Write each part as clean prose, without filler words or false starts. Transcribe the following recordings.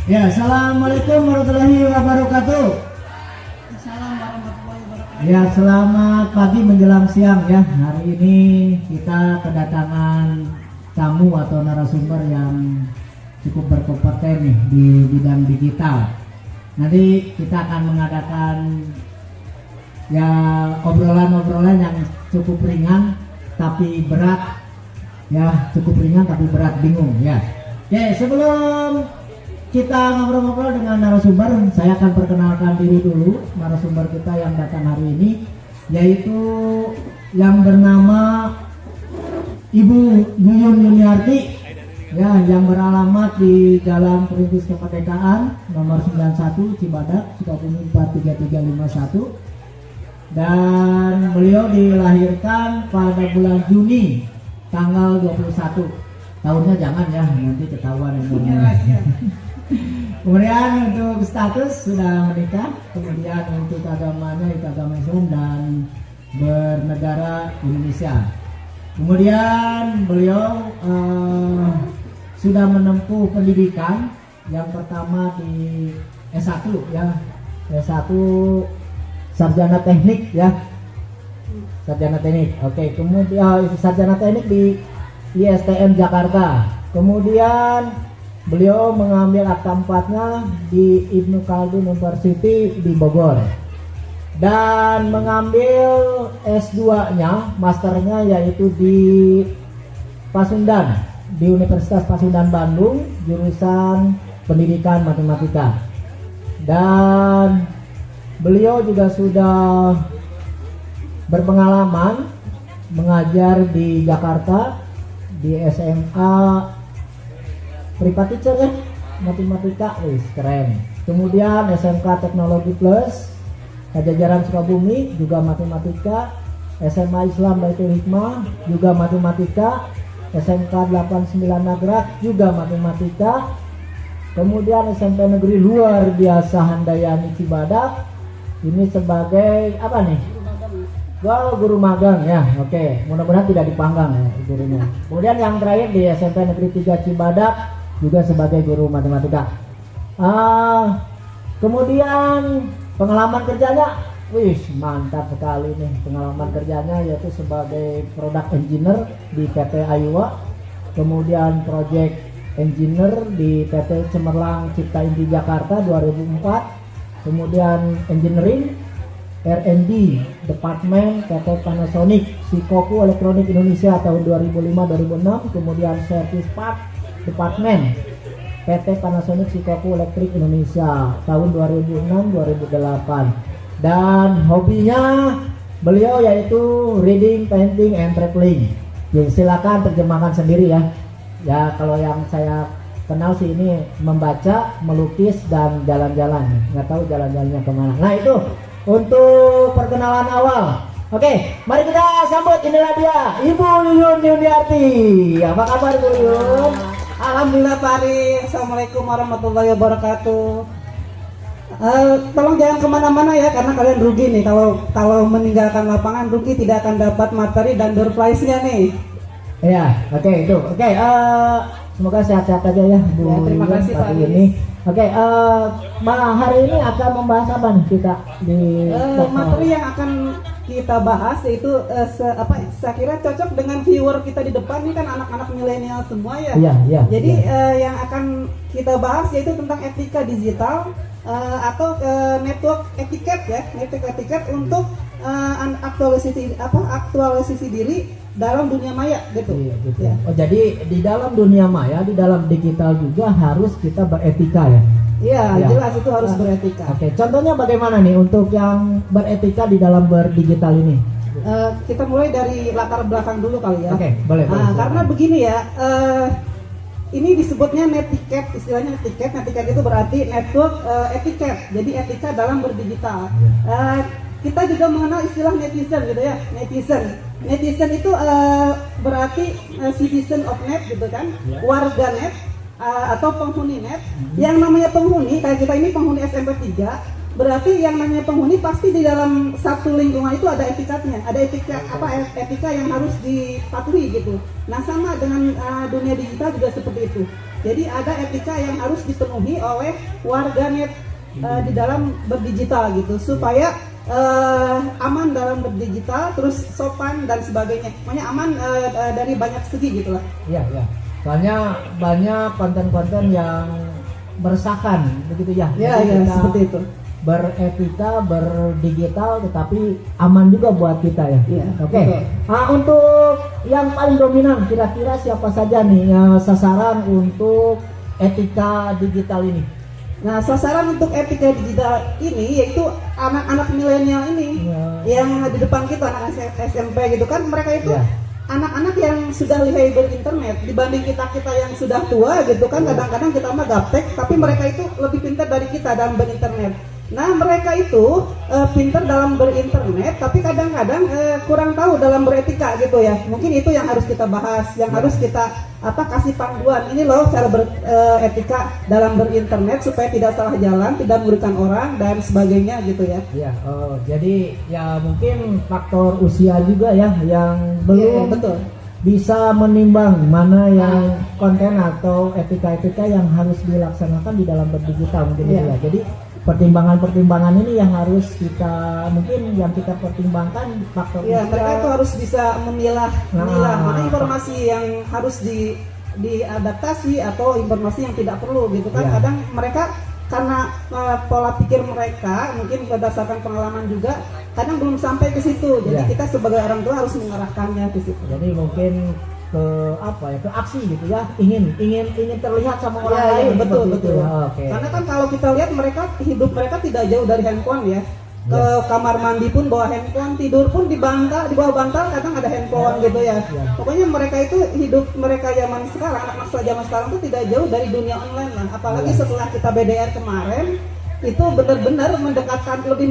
Ya, assalamualaikum warahmatullahi wabarakatuh. Assalamualaikum warahmatullahi wabarakatuh. Ya, selamat pagi menjelang siang ya. Hari ini kita kedatangan tamu atau narasumber yang cukup berkompeten nih di bidang digital. Nanti kita akan mengadakan ya obrolan-obrolan yang cukup ringan tapi berat. Ya, cukup ringan tapi berat, bingung ya. Oke, sebelum kita ngobrol-ngobrol dengan narasumber, saya akan perkenalkan diri dulu narasumber kita yang datang hari ini, yaitu yang bernama Ibu Yuyun Yuniarti ya, yang beralamat di Jalan Perintis Kemerdekaan nomor 91 Cibadak, Sukabumi 43351, dan beliau dilahirkan pada bulan Juni tanggal 21. Tahunnya jangan ya, nanti ketahuan umurnya. Kemudian untuk status sudah menikah, kemudian untuk agamanya itu agama Islam dan bernegara Indonesia. Kemudian beliau sudah menempuh pendidikan yang pertama di S1 ya, S1 sarjana teknik ya, sarjana teknik. Oke, kemudian sarjana teknik di ISTM Jakarta. Kemudian beliau mengambil akta 4-nya di Ibnu Khaldun University di Bogor, dan mengambil S2-nya, masternya yaitu di Pasundan, di Universitas Pasundan Bandung, jurusan pendidikan matematika. Dan beliau juga sudah berpengalaman mengajar di Jakarta di SMA privat teacher ya, matematika, keren. Kemudian SMK Teknologi Plus Pajajaran Sukabumi juga matematika, SMA Islam Baitul Hikmah juga matematika, SMK 89 Nagrak juga matematika. Kemudian SMP Negeri Luar Biasa Handayani Cibadak, ini sebagai apa nih? Wow, guru magang ya. Oke, mudah-mudahan tidak dipanggang ya gurunya. Kemudian yang terakhir di SMP Negeri 3 Cibadak juga sebagai guru matematika. Kemudian pengalaman kerjanya, wih mantap sekali nih pengalaman kerjanya, yaitu sebagai product engineer di PT Ayuwa, kemudian project engineer di PT Cemerlang Cipta Inti Jakarta 2004, kemudian engineering R&D Departemen PT Panasonic Shikoku Elektronik Indonesia tahun 2005-2006, kemudian Service Part Departemen PT Panasonic Shikoku Elektrik Indonesia tahun 2006-2008. Dan hobinya beliau yaitu reading, painting, and traveling. Jadi silakan terjemahkan sendiri ya. Ya, kalau yang saya kenal sih ini membaca, melukis, dan jalan-jalan. Nggak tahu jalan-jalannya kemana. Nah itu untuk perkenalan awal. Oke, mari kita sambut, inilah dia Ibu Yuyun Yuniarti. Apa kabar Bu Yuyun? Alhamdulillah Pak Ari. Assalamualaikum warahmatullahi wabarakatuh. Tolong jangan kemana-mana ya, karena kalian rugi nih kalau meninggalkan lapangan, rugi tidak akan dapat materi dan door prize-nya nih. Iya, oke itu. Oke, semoga sehat-sehat aja ya Bu Ya, terima Yuyun kasih Pak pagi Ari. ini. Oke, hari ini akan membahas apa nih kita di materi yang akan kita bahas yaitu saya kira cocok dengan viewer kita di depan, ini kan anak-anak milenial semua ya. Iya. Jadi yang akan kita bahas yaitu tentang etika digital atau network etiquette ya, network etiquette untuk aktualisasi diri dalam dunia maya gitu. Iya, gitu. Ya. Oh, jadi di dalam dunia maya, di dalam digital juga harus kita beretika ya. Iya, Ya. jelas itu harus beretika. Oke, contohnya bagaimana nih untuk yang beretika di dalam berdigital ini? Kita mulai dari latar belakang dulu kali ya. Oke, boleh. Karena begini ya, ini disebutnya netiquette, istilahnya netiquette. Netiquette itu berarti network etiquette. Jadi etika dalam berdigital. Kita juga mengenal istilah netizen gitu ya, netizen itu berarti citizen of net gitu kan, warga net atau penghuni net. Yang namanya penghuni, kayak kita ini penghuni SMP 3, berarti yang namanya penghuni pasti di dalam satu lingkungan itu ada etikanya, ada etika yang harus dipatuhi gitu. Nah sama dengan dunia digital juga seperti itu. Jadi ada etika yang harus dipenuhi oleh warganet di dalam berdigital gitu, supaya aman dalam berdigital, terus sopan dan sebagainya. Pokoknya aman dari banyak segi gitu lah. Iya, iya. Soalnya banyak konten-konten yang bersakan begitu ya. Iya, Jadi iya, kita seperti itu. beretika, berdigital, tetapi aman juga buat kita ya. Iya, Oke. betul. Nah, untuk yang paling dominan, kira-kira siapa saja nih sasaran untuk etika digital ini? Nah, sasaran untuk etika digital ini yaitu anak-anak milenial ini Ya. yang di depan kita, anak SMP gitu kan, mereka itu Ya. anak-anak yang sudah lihai berinternet dibanding kita yang sudah tua gitu kan. Kadang-kadang kita mah gaptek, tapi mereka itu lebih pintar dari kita dalam berinternet. Nah, mereka itu pintar dalam berinternet, tapi kadang-kadang kurang tahu dalam beretika gitu ya. Mungkin itu yang harus kita bahas, yang harus kita kasih panduan. Ini loh cara beretika dalam berinternet supaya tidak salah jalan, tidak merugikan orang dan sebagainya gitu ya. Ya, jadi ya mungkin faktor usia juga ya yang belum Betul. bisa menimbang mana yang konten atau etika-etika yang harus dilaksanakan di dalam berdigital mungkin Iya. ya. Jadi pertimbangan-pertimbangan ini yang harus kita yang kita pertimbangkan faktor Ya, usia. mereka itu harus bisa memilah Nah. mana informasi yang harus diadaptasi atau informasi yang tidak perlu gitu kan. Ya. Kadang mereka karena pola pikir mereka mungkin berdasarkan pengalaman juga kadang belum sampai ke situ. Jadi Ya. kita sebagai orang tua harus mengarahkannya ke situ. Jadi mungkin ke ke aksi gitu ya, ingin terlihat sama orang Ya, lain ya, betul seperti betul. itu ya. Oke. Karena kan kalau kita lihat hidup mereka tidak jauh dari handphone ya. Ke kamar mandi pun bawa handphone, tidur pun di bawah bantal kadang ada handphone gitu ya. Pokoknya mereka itu hidup mereka zaman sekarang, anak-anak zaman sekarang itu tidak jauh dari dunia online lah. Apalagi setelah kita BDR kemarin, itu benar-benar lebih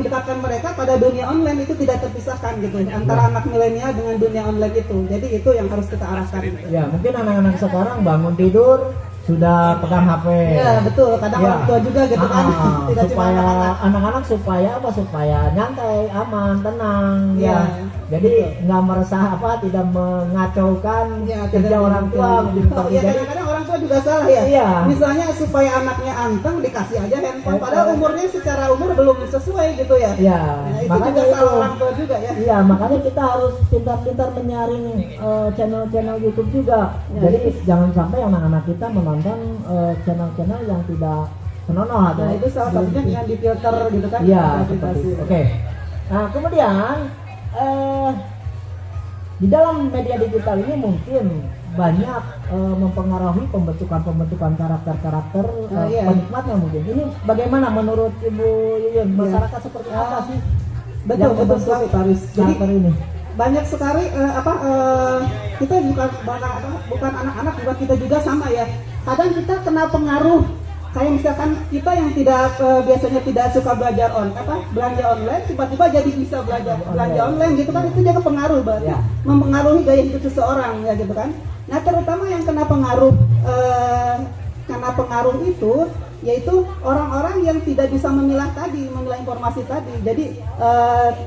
mendekatkan mereka pada dunia online, itu tidak terpisahkan gitu antara anak milenial dengan dunia online itu. Jadi itu yang harus kita arahkan. Ya, mungkin anak-anak sekarang bangun tidur sudah pegang HP. Ya betul, kadang Ya. orang tua juga gitu kan. Tidak cuma Supaya anak-anak. anak-anak supaya nyantai, aman, tenang Ya. Jadi nggak meresah tidak mengacaukan Ya, kerja tidak orang tua mungkin seperti ya, jadi. kadang-kadang orang tua juga salah ya. Iya. Misalnya supaya anaknya anteng dikasih aja handphone, padahal umurnya secara umur belum sesuai gitu ya. Ya, Nah, itu makanya juga itu. salah orang tua juga ya. Iya, makanya kita harus pintar-pintar menyaring channel-channel YouTube juga. Ya, Jadi itu. jangan sampai anak-anak kita menonton channel-channel yang tidak senonoh atau Nah, itu salah satunya belum- yang di filter gitu kan. Iya, Klasifikasi. seperti itu. Oke. Nah, kemudian di dalam media digital ini mungkin banyak mempengaruhi pembentukan karakter-karakter Iya. penikmatnya mungkin. Ini bagaimana menurut Ibu Yuyun? Masyarakat seperti apa sih Betul, yang betul membentuk sekali Paris. Jadi karakter ini? banyak sekali kita bukan anak-anak, bukan kita juga sama ya. Kadang kita kena pengaruh kayak misalkan kita yang tidak biasanya tidak suka belanja online, tiba-tiba jadi bisa belanja online gitu kan, itu juga pengaruh berarti Ya. mempengaruhi gaya hidup seseorang ya gitu kan. Nah, terutama yang kena pengaruh itu yaitu orang-orang yang tidak bisa memilah informasi tadi. Jadi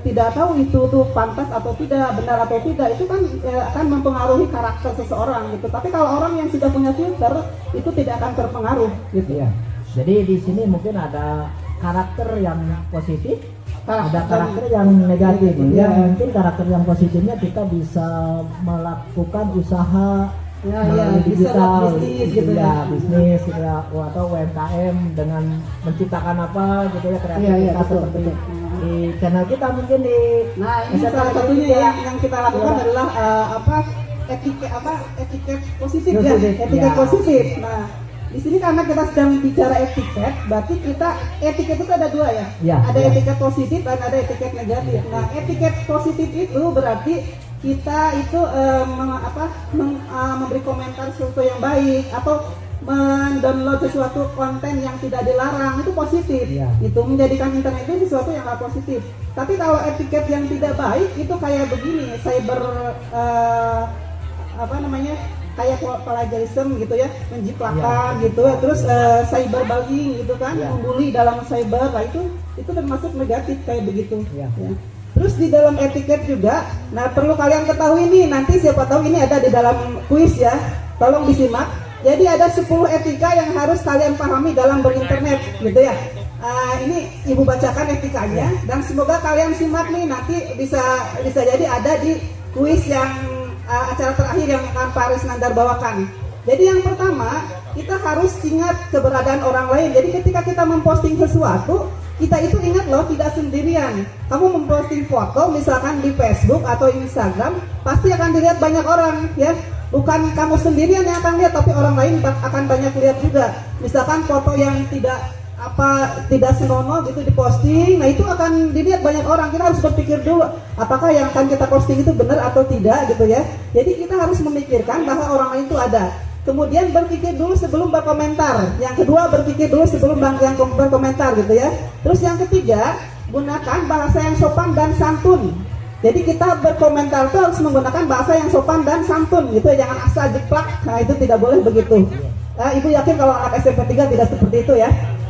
tidak tahu itu tuh pantas atau tidak, benar atau tidak, itu kan akan mempengaruhi karakter seseorang gitu. Tapi kalau orang yang sudah punya filter itu tidak akan terpengaruh gitu. Iya. Jadi di sini mungkin ada karakter yang positif, ada karakter yang negatif. Iya. Ya, mungkin karakter yang positifnya kita bisa melakukan usaha Ya, melalui bisa buat bisnis gitu ya. bisnis gitu ya, atau UMKM dengan menciptakan apa gitu ya, kreativitas Iya, betul, seperti betul. di channel kita mungkin di Nah, ini SMK salah satunya juga. ya yang kita lakukan Iya. adalah etiket positif ya, Positif, etiket ya. positif. Nah, di sini karena kita sedang bicara etiket, berarti etiket itu ada dua ya. Ya, Ada ya. etiket positif dan ada etiket negatif. Nah, etiket positif itu berarti kita itu memberi komentar sesuatu yang baik atau mendownload sesuatu konten yang tidak dilarang, itu positif. Iya. Itu menjadikan internet itu sesuatu yang gak positif. Tapi kalau etiket yang tidak baik itu kayak begini, cyber kayak plagiarism gitu ya, menjiplakan Iya. gitu, terus cyberbullying gitu kan, Iya. membuli dalam cyber, nah itu termasuk negatif kayak begitu. Iya. Ya. Terus di dalam etiket juga, nah perlu kalian ketahui nih, nanti siapa tahu ini ada di dalam kuis ya, tolong disimak. Jadi ada 10 etika yang harus kalian pahami dalam berinternet, gitu ya. Ini Ibu bacakan etikanya dan semoga kalian simak nih, nanti bisa jadi ada di kuis yang acara terakhir yang akan Pak Risnandar bawakan. Jadi yang pertama, kita harus ingat keberadaan orang lain. Jadi ketika kita memposting sesuatu, kita itu ingat loh, tidak sendirian. Kamu memposting foto misalkan di Facebook atau Instagram, pasti akan dilihat banyak orang, ya. Bukan kamu sendirian yang akan lihat, tapi orang lain akan banyak lihat juga. Misalkan foto yang tidak senonoh gitu diposting, nah itu akan dilihat banyak orang. Kita harus berpikir dulu, apakah yang akan kita posting itu benar atau tidak gitu ya. Jadi kita harus memikirkan bahwa orang lain itu ada. Kemudian berpikir dulu sebelum berkomentar. Yang kedua, berpikir dulu sebelum yang berkomentar gitu ya. Terus yang ketiga, gunakan bahasa yang sopan dan santun. Jadi kita berkomentar itu harus menggunakan bahasa yang sopan dan santun gitu ya. Jangan asal jeplak, nah itu tidak boleh begitu. Ibu yakin kalau anak SMP 3 tidak seperti itu ya.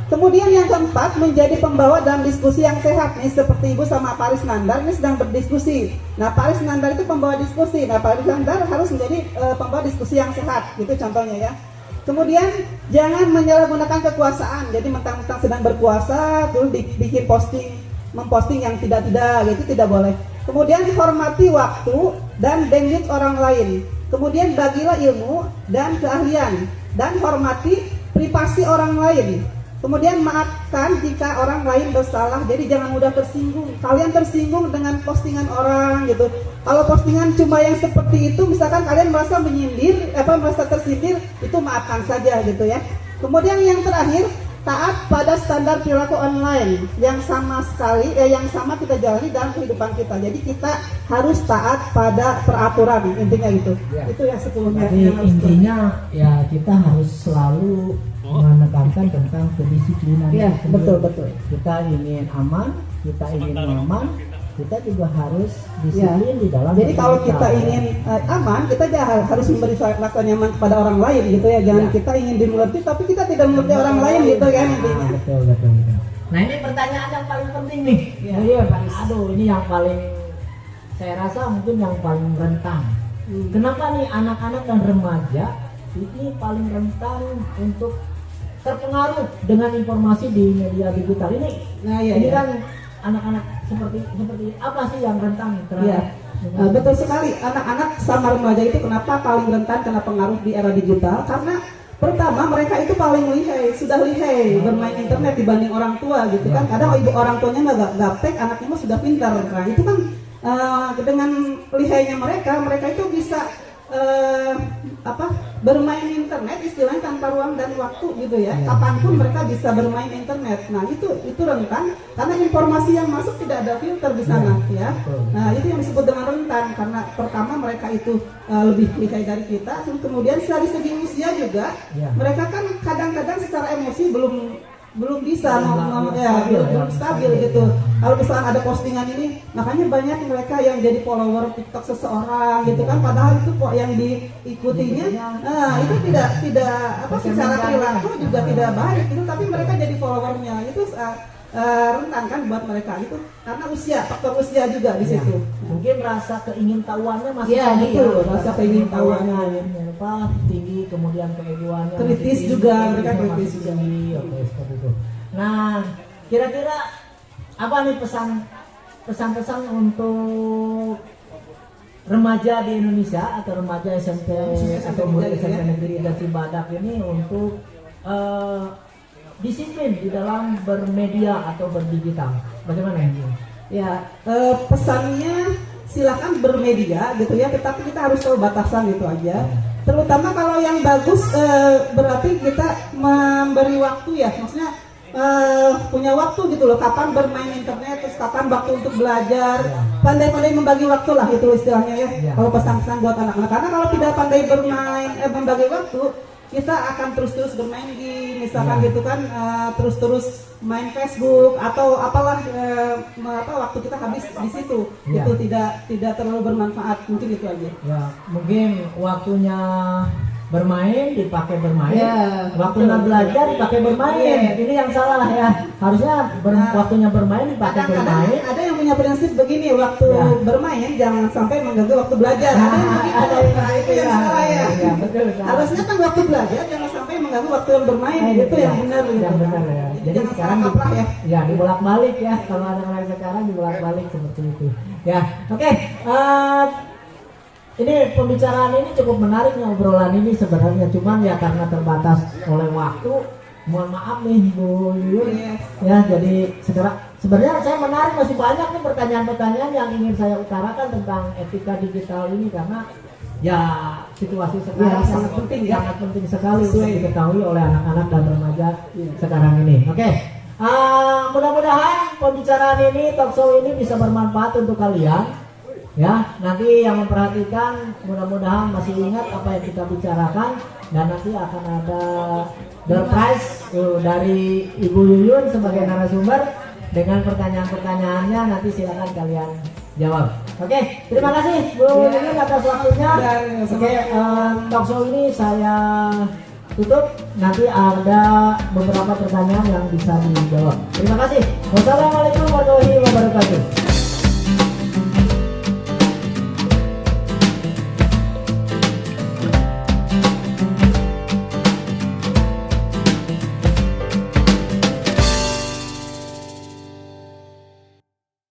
Kemudian yang keempat, menjadi pembawa dalam diskusi yang sehat. Nih seperti Ibu sama Pak Risnandar ini sedang berdiskusi. Nah Pak Risnandar itu pembawa diskusi. Nah Pak Risnandar harus menjadi pembawa diskusi yang sehat. Gitu contohnya ya. Kemudian jangan menyalahgunakan kekuasaan. Jadi mentang-mentang sedang berkuasa terus bikin memposting yang tidak-tidak, gitu tidak boleh. Kemudian hormati waktu dan language orang lain. Kemudian bagilah ilmu dan keahlian dan hormati privasi orang lain. Kemudian maafkan jika orang lain bersalah. Jadi jangan mudah tersinggung. Kalian tersinggung dengan postingan orang gitu. Kalau postingan cuma yang seperti itu, misalkan kalian merasa menyindir, merasa tersindir, itu maafkan saja gitu ya. Kemudian yang terakhir, taat pada standar perilaku online yang sama kita jalani dalam kehidupan kita. Jadi kita harus taat pada peraturan, intinya gitu. Ya. Itu yang 10-nya. Jadi intinya ya kita harus selalu menekankan tentang kedisiplinan. Ya, betul. Kita ingin aman, kita ingin nyaman, kita juga harus disiplin di dalam. Jadi kalau kita ingin aman, kita harus memberi rasa nyaman kepada orang lain gitu ya. Jangan kita ingin dimengerti tapi kita tidak mengerti orang lain gitu kan intinya. Betul. Nah ini pertanyaan yang paling penting nih. Iya, aduh ini yang paling, saya rasa mungkin yang paling rentan. Kenapa nih anak-anak dan remaja ini paling rentan untuk terpengaruh dengan informasi di media digital ini? Nah, ini kan anak-anak seperti apa sih yang rentan terhadap? Betul sekali, anak-anak sama remaja itu kenapa paling rentan kena pengaruh di era digital? Karena pertama mereka itu paling sudah lihai bermain internet dibanding orang tua gitu kan. Kadang ibu orang tuanya nggak gaptek, anaknya mah sudah pintar. Nah itu kan dengan lihainya mereka itu bisa bermain internet istilahnya tanpa ruang dan waktu gitu ya. Kapanpun mereka bisa bermain internet. Nah itu rentan karena informasi yang masuk tidak ada filter di sana ya. Nah itu yang disebut dengan rentan karena pertama mereka itu lebih lihai dari kita. Kemudian dari segi usia juga mereka kan kadang-kadang secara emosi belum bisa belum stabil gitu. Kalau misalnya ada postingan ini, makanya banyak mereka yang jadi follower TikTok seseorang gitu kan, padahal itu kok yang diikutinya itu tidak secara perilaku juga tidak baik itu, tapi mereka jadi followernya itu rentan kan buat mereka itu karena faktor usia juga di situ. Mungkin rasa keingintahuannya masih rasa keingintahuannya tinggi, kemudian keegoannya kritis juga, mereka kritis juga. Oke, seperti itu. Nah, kira-kira apa nih pesan-pesan untuk remaja di Indonesia atau remaja SMP atau murid SMP Negeri Daci Badak ini untuk disiplin di dalam bermedia atau berdigital? Bagaimana ini? Ya, pesannya silakan bermedia gitu ya, tetapi kita harus tahu batasan itu aja. Terutama kalau yang bagus berarti kita memberi waktu ya, maksudnya punya waktu gitu loh, kapan bermain internet, terus kapan waktu untuk belajar, pandai-pandai membagi waktu lah itu istilahnya ya. Kalau pesan-pesan buat anak-anak, karena kalau tidak pandai bermain membagi waktu, kita akan terus-terus bermain di misalkan gitu kan, terus-terus main Facebook atau apalah waktu kita habis di situ, itu tidak terlalu bermanfaat, mungkin itu aja. Ya, mungkin waktunya bermain dipakai bermain, Ya, waktunya betul. belajar dipakai bermain. Iya. Ini yang salah ya. Harusnya Nah, waktunya bermain dipakai Kadang-kadang bermain. ada yang punya prinsip begini, waktu Ya. bermain jangan sampai mengganggu waktu belajar. Ada yang begitu. Ada yang Nah, itu yang ya. salah ya. Iya, betul. salah. Harusnya kan waktu belajar jangan sampai mengganggu waktu yang bermain. Itu yang benar. gitu. Yang benar ya. Jadi Jangan sekarang salah kaprah ya. ya dibolak-balik ya. Kalau anak-anak sekarang dibolak-balik seperti itu. Ya, oke. Ini pembicaraan ini cukup menarik nih, obrolan ini sebenarnya, cuman ya karena terbatas oleh waktu, mohon maaf nih Bu Yuyun. Yes. Ya, jadi sebenarnya saya menarik, masih banyak nih pertanyaan-pertanyaan yang ingin saya utarakan tentang etika digital ini, karena ya situasi sekarang Ya, sangat penting ya. sangat penting sekali untuk Sesuai. diketahui oleh anak-anak dan remaja Ya. sekarang ini. Oke. Mudah-mudahan pembicaraan ini, talk show ini bisa bermanfaat untuk kalian. Ya, nanti yang memperhatikan mudah-mudahan masih ingat apa yang kita bicarakan, dan nanti akan ada door prize dari Ibu Yuyun sebagai narasumber dengan pertanyaan-pertanyaannya, nanti silakan kalian jawab. Oke, terima kasih Bu Yuyun atas waktunya. Oke, talk show ini saya tutup. Nanti ada beberapa pertanyaan yang bisa dijawab. Terima kasih. Wassalamualaikum warahmatullahi wabarakatuh.